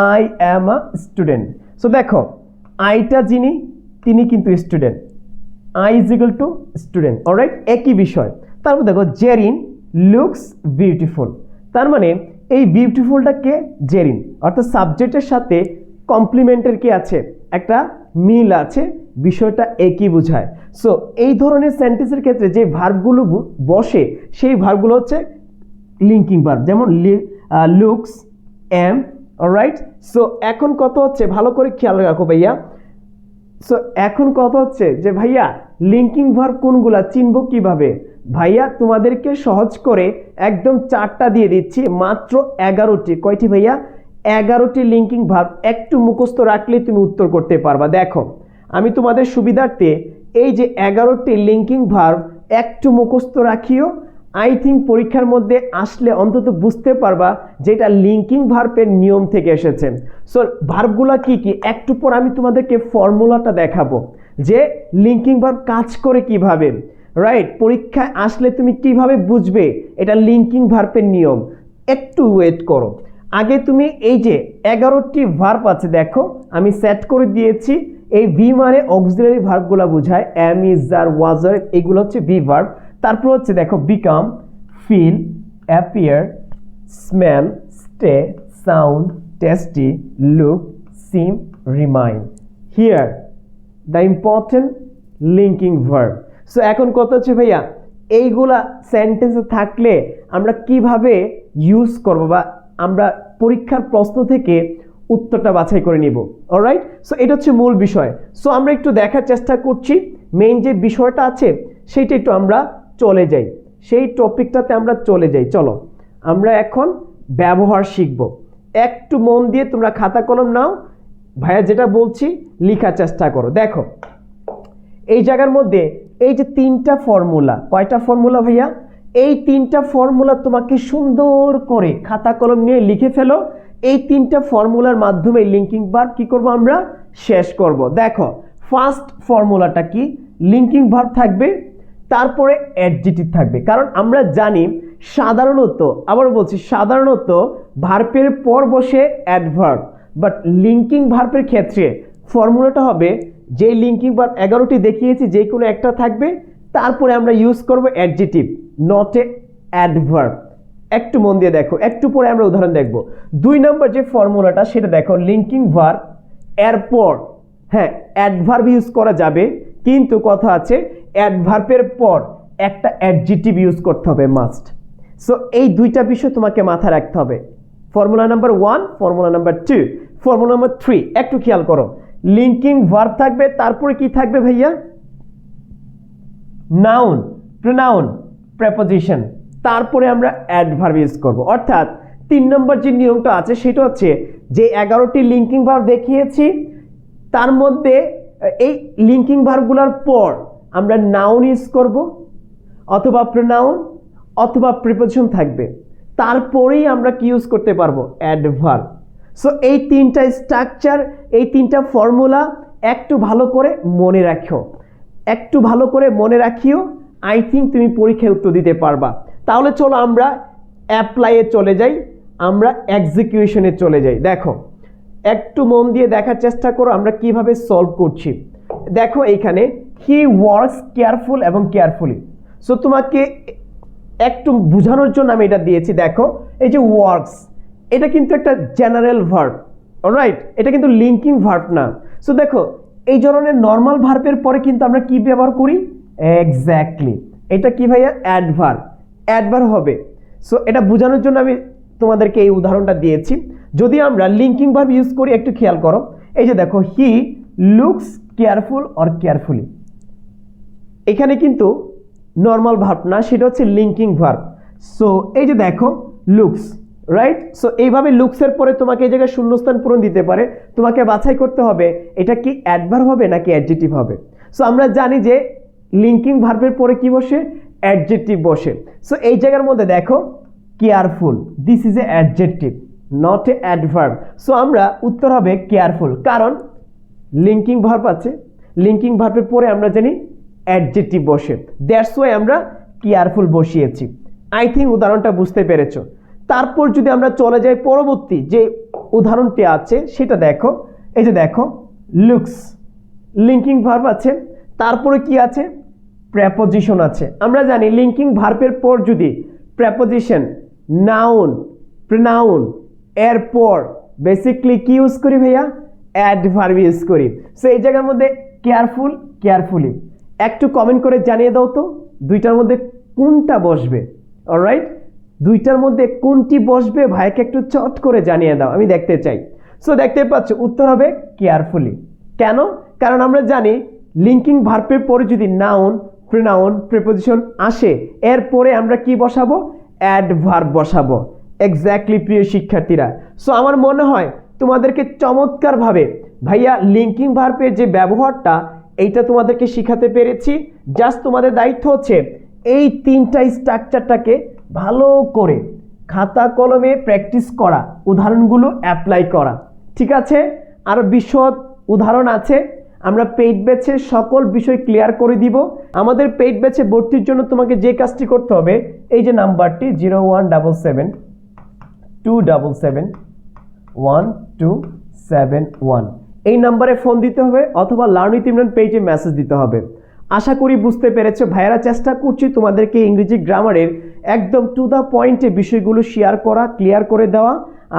I am a student. So দেখো আইটা যিনি তিনি কিন্তু student, I is equal to student, alright, একই বিষয়। তারপর দেখো জেরিন লুকস বিউটিফুল, তার মানে এই বিউটিফুলটা কে? জেরিন, অর্থাৎ সাবজেক্টের সাথে কমপ্লিমেন্টের কি আছে? একটা মিল আছে, বিষয়টা একই বোঝায়। সো এই ধরনের সেন্টেন্সের ক্ষেত্রে যে ভার্বগুলো বসে সেই ভার্বগুলো হচ্ছে লিঙ্কিং ভার্ব, যেমন লুকস, এম, অলরাইট। সো এখন কত হচ্ছে, ভালো করে খেয়াল রাখো ভাইয়া। সো এখন কথা হচ্ছে যে ভাইয়া লিঙ্কিং ভার্ব কোনগুলা চিনব কিভাবে? ভাইয়া তোমাদেরকে সহজ করে একদম 4টা দিয়ে দিচ্ছি, মাত্র 11টি। কয়টি ভাইয়া? 11টি লিঙ্কিং ভার্ব একটু মুখস্থ রাখলে তুমি উত্তর করতে পারবা। দেখো আমি তোমাদের সুবিধার্থে এই যে 11টি লিঙ্কিং ভার্ব একটু মুখস্থ রাখিও, আই থিঙ্ক পরীক্ষার মধ্যে আসলে অন্তত বুঝতে পারবা যে এটা লিঙ্কিং ভার্বের নিয়ম থেকে এসেছে। সো ভার্বগুলো কি কি একটু পর আমি তোমাদেরকে ফর্মুলাটা দেখাবো যে লিঙ্কিং ভার্ব কাজ করে কিভাবে, রাইট? পরীক্ষায় আসলে তুমি কিভাবে বুঝবে এটা লিঙ্কিং ভার্বের নিয়ম। একটু ওয়েট করো। আগে তুমি এই যে 11টি ভার্ব আছে দেখো আমি সেট করে দিয়েছি। এই ভি মানে অক্সিলারি ভার্বগুলো বোঝায়, এম, ইজ, আর, ওয়াজ, আর, এগুলো হচ্ছে ভি ভার্ব। তারপর হচ্ছে দেখো become, feel, appear, smell, stay, sound, tasty, look, seem, remind. Here the important linking verb. So এখন কথা হচ্ছে ভাইয়া এইগুলা সেন্টেন্সে থাকলে আমরা কিভাবে ইউজ করব বা আমরা পরীক্ষার প্রশ্ন থেকে উত্তরটা বাছাই করে নিব, অলরাইট? সো এটা হচ্ছে মূল বিষয়। সো আমরা একটু দেখার চেষ্টা করছি মেইন যে বিষয়টা আছে সেইটা একটু আমরা চলে যাই, সেই টপিকটাতে আমরা চলে যাই। চলো আমরা এখন ব্যবহার শিখব। একটু মন দিয়ে তোমরা খাতা কলম নাও, ভাইয়া যেটা বলছি লেখার চেষ্টা করো। দেখো এই জায়গার মধ্যে এই যে 3টা ফর্মুলা, কয়টা ফর্মুলা ভাইয়া? এই 3টা ফর্মুলা তোমাকে সুন্দর করে খাতা কলম নিয়ে লিখে ফেলো। এই 3টা ফর্মুলার মাধ্যমে লিঙ্কিং ভার্ব কি করব আমরা? শেষ করব। দেখো ফার্স্ট ফর্মুলাটা কি? লিঙ্কিং ভার্ব থাকবে, তারপরে অ্যাডজেক্টিভ থাকবে। কারণ আমরা জানি সাধারণত, আবার বলছি সাধারণত ভার্বের পর বসে অ্যাডভার্ব, বাট লিঙ্কিং ভার্বের ক্ষেত্রে ফর্মুলাটা হবে যে লিঙ্কিং ভার্ব 11টি দেখিয়েছি যে কোনো একটা থাকবে, তারপরে আমরা ইউজ করব অ্যাডজেক্টিভ, নট এ অ্যাডভার্ব। একটু মন দিয়ে দেখো, একটু পরে আমরা উদাহরণ দেখব। 2 নম্বর যে ফর্মুলাটা সেটা দেখো, লিঙ্কিং ভার্ব এরপর হ্যাঁ অ্যাডভার্ব ইউজ করা যাবে, কিন্তু কথা আছে অ্যাডভার্বের পর একটা অ্যাডজেক্টিভ ইউজ করতে হবে মাস্ট। সো এই 2টা বিষয় তোমাকে মাথায় রাখতে হবে। Formula number 1, formula number 2, formula number 3। একটু খেয়াল করো, লিঙ্কিং ভার্ব থাকবে, তারপরে কি থাকবে ভাইয়া? নাউন, প্রোনাউন, প্রেপোজিশন, তারপরে আমরা অ্যাডভার্ব ইউজ করব। অর্থাৎ 3 নম্বর যে নিয়মটা আছে সেটা হচ্ছে যে 11টি লিঙ্কিং ভার্ব দেখিয়েছি তার মধ্যে এই লিঙ্কিং ভার্বগুলোর পর আমরা নাউন ইউজ করব, অথবা প্রোনাউন, অথবা প্রিপোজিশন থাকবে, তারপরেই আমরা কি ইউজ করতে পারবো? অ্যাডভার্ব। সো এই 3টা স্ট্রাকচার, এই 3টা ফর্মুলা একটু ভালো করে মনে রাখো, একটু ভালো করে মনে রাখিও। আই থিঙ্ক তুমি পরীক্ষায় উত্তর দিতে পারবা। তাহলে চলো আমরা অ্যাপ্লাইয়ে চলে যাই, আমরা এক্সিকিউশনে চলে যাই। দেখো একটু মন দিয়ে দেখার চেষ্টা করো আমরা কিভাবে সলভ করছি। দেখো এইখানে হি ওয়ার্কস কেয়ারফুল এবং কেয়ারফুলি। সো তোমাকে একটু বোঝানোর জন্য আমি এটা দিয়েছি। দেখো এই যে ওয়ার্কস, এটা কিন্তু একটা জেনারেল ভার্ব, অলরাইট? এটা কিন্তু লিঙ্কিং ভার্ব না। সো দেখো এই ধরনের নর্মাল ভার্বের পরে কিন্তু আমরা কি ব্যবহার করি? এক্স্যাক্টলি, এটা কি ভাইয়া? অ্যাডভার্ব, অ্যাডভার্ব হবে। সো এটা বোঝানোর জন্য আমি তোমাদেরকে এই উদাহরণটা দিয়েছি। যদি আমরা লিঙ্কিং ভার্ব ইউজ করি একটু খেয়াল করো, এই যে দেখো he looks careful or carefully, এখানে কিন্তু নর্মাল ভার্ব না, সেটা হচ্ছে লিঙ্কিং ভার্ব। সো এই যে দেখো লুকস, রাইট? সো এইভাবে লুকসের পরে তোমাকে এই জায়গায় শূন্যস্থান পূরণ দিতে পারে, তোমাকে বাছাই করতে হবে এটা কি অ্যাডভার্ব হবে নাকি অ্যাডজেক্টিভ হবে। সো আমরা জানি যে লিঙ্কিং ভার্বের পরে কি বসে? অ্যাডজেক্টিভ বসে। সো এই জায়গার মধ্যে দেখো careful, this is a adjective, not a adverb. So আমরা উত্তর হবে কেয়ারফুল, কারণ লিঙ্কিং ভার্ব আছে, লিঙ্কিং ভার্বের পরে আমরা জানি অ্যাডজেক্টিভ বসে, দ্যাটস ওয়াই আমরা কেয়ারফুল বসিয়েছি। আই থিঙ্ক উদাহরণটা বুঝতে পেরেছো। তারপর যদি আমরা চলে যাই পরবর্তী যে উদাহরণটি আছে সেটা দেখো। এই যে দেখো লুকস, লিঙ্কিং ভার্ব আছে, তারপরে কি আছে, প্রেপোজিশন আছে। আমরা জানি লিঙ্কিং ভার্বের পর যদি প্রেপোজিশন, নাউন, প্রোনাউন এরপর বেসিক্যালি কি ইউজ করি ভাইয়া, অ্যাডভার্ব ইউজ করি। সো এই জায়গার মধ্যে কেয়ারফুল, কেয়ারফুলি একটু কমেন্ট করে জানিয়ে দাও তো দুইটার মধ্যে কোনটা বসবে। অলরাইট, দুইটার মধ্যে কোনটি বসবে ভাইকে একটু চট করে জানিয়ে দাও, আমি দেখতে চাই। সো দেখতে পাচ্ছ উত্তর হবে কেয়ারফুলি। কেন? কারণ আমরা জানি লিঙ্কিং ভার্বের পরে যদি নাউন, প্রোনাউন, প্রিপোজিশন আসে এরপরে আমরা কি বসাবো, অ্যাডভার্ব বসাবো। এক্স্যাক্টলি প্রিয় শিক্ষার্থীরা। সো আমার মনে হয় তোমাদেরকে চমৎকারভাবে ভাইয়া লিঙ্কিং ভার্বের যে ব্যবহারটা এইটা তোমাদেরকে শিখাতে পেরেছি। জাস্ট তোমাদের দায়িত্ব হচ্ছে এই তিনটা স্ট্রাকচারটাকে ভালো করে খাতা কলমে প্র্যাকটিস করা, উদাহরণগুলো অ্যাপ্লাই করা। ঠিক আছে? আর বিশদ উদাহরণ আছে, আমরা পেইড ব্যাচে সকল বিষয় ক্লিয়ার করে দিব। আমাদের পেইড ব্যাচে ভর্তির জন্য তোমাকে যে কাজটি করতে হবে, এই যে নাম্বারটি 0177271271, এই নাম্বারে ফোন দিতে হবে অথবা লার্ন উইথ ইমরান পেজে মেসেজ দিতে হবে। আশা করি বুঝতে পেরেছো। ভাইয়েরা চেষ্টা করছি তোমাদেরকে ইংরেজি গ্রামারের একদম টু দ্য পয়েন্টে বিষয়গুলো শেয়ার করা, ক্লিয়ার করে দেওয়া।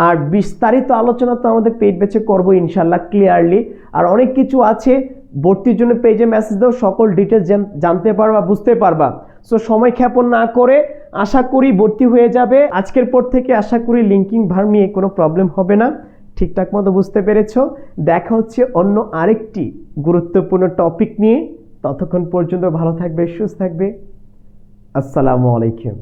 আর বিস্তারিত আলোচনা তো আমাদের পেইড ব্যাচে করবো ইনশাল্লাহ ক্লিয়ারলি। আর অনেক কিছু আছে, ভর্তির জন্য পেজে মেসেজ দাও, সকল ডিটেলস জানতে পারবা, বুঝতে পারবা। সো সময় ক্ষেপণ না করে আশা করি ভর্তি হয়ে যাবে। আজকের পর থেকে আশা করি লিঙ্কিং ভার্ব নিয়ে কোনো প্রবলেম হবে না। ঠিকঠাক মতো বুঝতে পেরেছো। দেখা হচ্ছে অন্য আরেকটি গুরুত্বপূর্ণ টপিক নিয়ে। ততক্ষণ পর্যন্ত ভালো থাকবে, সুস্থ থাকবে। আসসালামু আলাইকুম।